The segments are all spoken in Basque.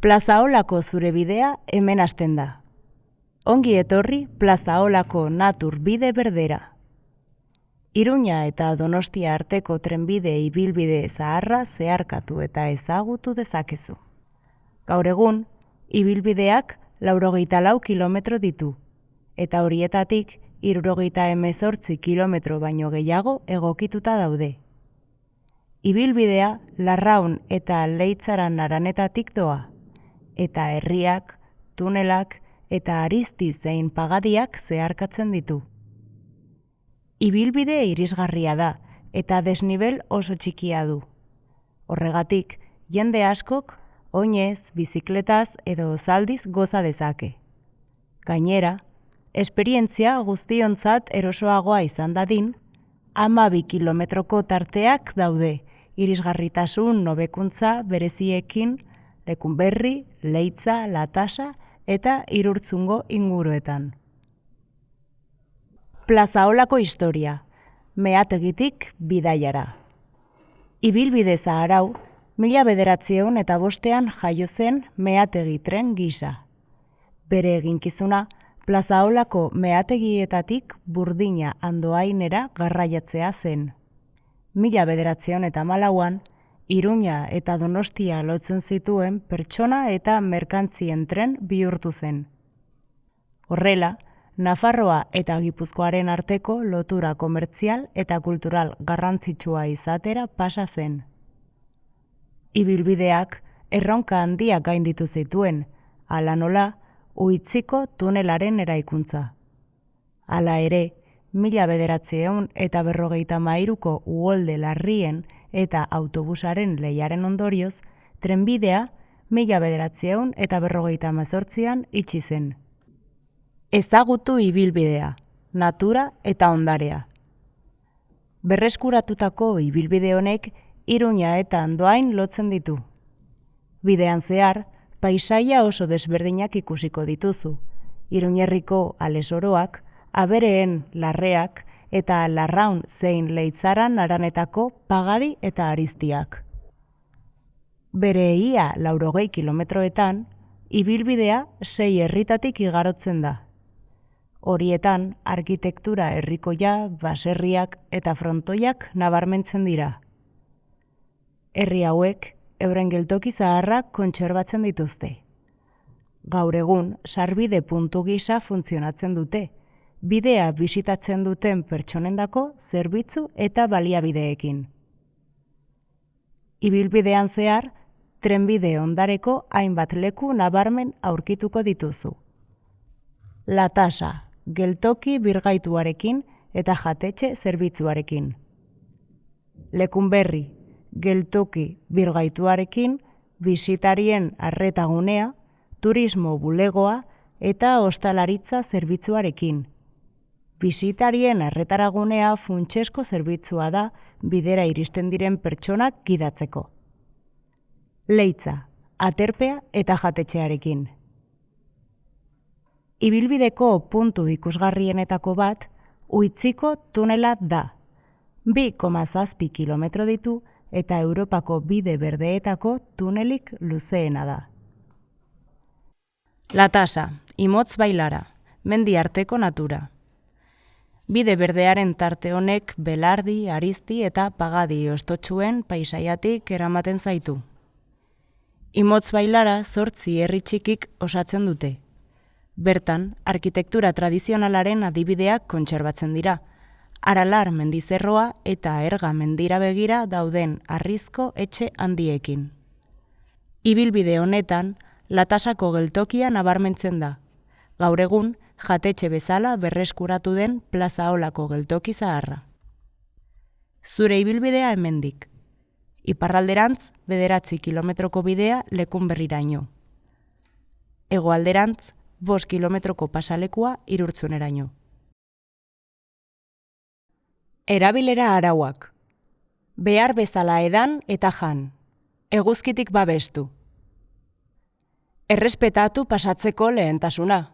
Plazaolako zure bidea hemen hasten da. Ongi etorri Plazaolako natur bide berdera. Iruña eta Donostia arteko trenbide ibilbide zaharra zeharkatu eta ezagutu dezakezu. Gaur egun, ibilbideak 84 kilometro ditu, eta horietatik 78 kilometro baino gehiago egokituta daude. Ibilbidea Larraun eta Leitzaran haranetatik doa, eta herriak, tunelak eta Aristi zein Pagadiak zeharkatzen ditu. Ibilbide irisgarria da eta desnibel oso txikia du. Horregatik, jende askok oinez, bizikletaz edo zaldiz goza dezake. Gainera, esperientzia guztiontzat erosoagoa izan dadin, 12 kilometroko tarteak daude, irisgarritasun hobekuntza bereziekin Lekunberri, Leitza, Latasa eta Irurtzungo inguruetan. Plazaolako historia, meategitik bidaiara. Ibilbide zaharau, 1905 jaio zen meategi tren gisa. Bere eginkizuna, Plazaolako meategietatik Burdina Andoainera garraiatzea zen. 1914an, Iruña eta Donostia lotzen zituen pertsona eta merkantzien tren bihurtu zen. Horrela, Nafarroa eta Gipuzkoaren arteko lotura komertzial eta kultural garrantzitsua izatera pasa zen. Ibilbideak erronka handiak gainditu zituen, hala nola, Uitziko tunelaren eraikuntza. Hala ere, 1953ko uholde larrien eta autobusaren lehiaren ondorioz, trenbidea 1958an itxi zen. Ezagutu ibilbidea, natura eta ondarea. Berreskuratutako ibilbide honek Iruña eta Andoain lotzen ditu. Bidean zehar, paisaia oso desberdinak ikusiko dituzu, Iruñerriko alesoroak, Abereen larreak eta Larraun zein Leitzaran haranetako Pagadi eta Aristiak. Bere ia 80 kilometroetan, ibilbidea 6 herritatik igarotzen da. Horietan, arkitektura herrikoia, baserriak eta frontoiak nabarmentzen dira. Herri hauek, euren geltoki zaharrak kontserbatzen dituzte. Gaur egun, sarbide puntu gisa funtzionatzen dute, bidea bisitatzen duten pertsonendako zerbitzu eta baliabideekin. Ibilbidean zehar, trenbide ondareko hainbat leku nabarmen aurkituko dituzu. Latasa, geltoki birgaituarekin eta jatetxe zerbitzuarekin. Lekunberri, geltoki birgaituarekin, bisitarien arretagunea, turismo bulegoa eta ostalaritza zerbitzuarekin. Bisitarien arretaragunea funtsesko zerbitzua da bidera iristen diren pertsonak gidatzeko. Leitza, aterpea eta jatetxearekin. Ibilbideko puntu ikusgarrienetako bat, Uitziko tunela da. 2,7 kilometro ditu eta Europako bide berdeetako tunelik luzeena da. Latasa, imotz bailara, mendi arteko natura. Bide berdearen tarte honek Belardi, Aristi eta Pagadi ostotsuen paisaiatik eramaten zaitu. Imotz bailara 8 herri txikik osatzen dute. Bertan, arkitektura tradizionalaren adibideak kontserbatzen dira. Aralar mendizerroa eta Erga mendira begira dauden harrizko etxe handiekin. Ibilbide honetan, Latasako geltokia nabarmentzen da. Gaur egun, jatetxe bezala berreskuratu den Plazaolako geltoki zaharra. Zure ibilbidea hemendik. Iparralderantz, 9 kilometroko bidea Lekunberriraino. Hegoalderantz, 5 kilometroko pasalekua Irurtzuneraino. Erabilera arauak. Behar bezala edan eta jan. Eguzkitik babestu. Errespetatu pasatzeko lehentasuna.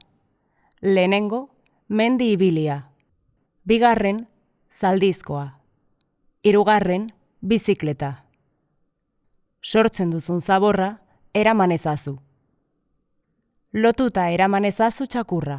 Lehenengo, mendi ibilia. Bigarren, zaldizkoa. Hirugarren, bizikleta. Sortzen duzun zaborra, eraman ezazu. Lotuta eraman ezazu txakurra.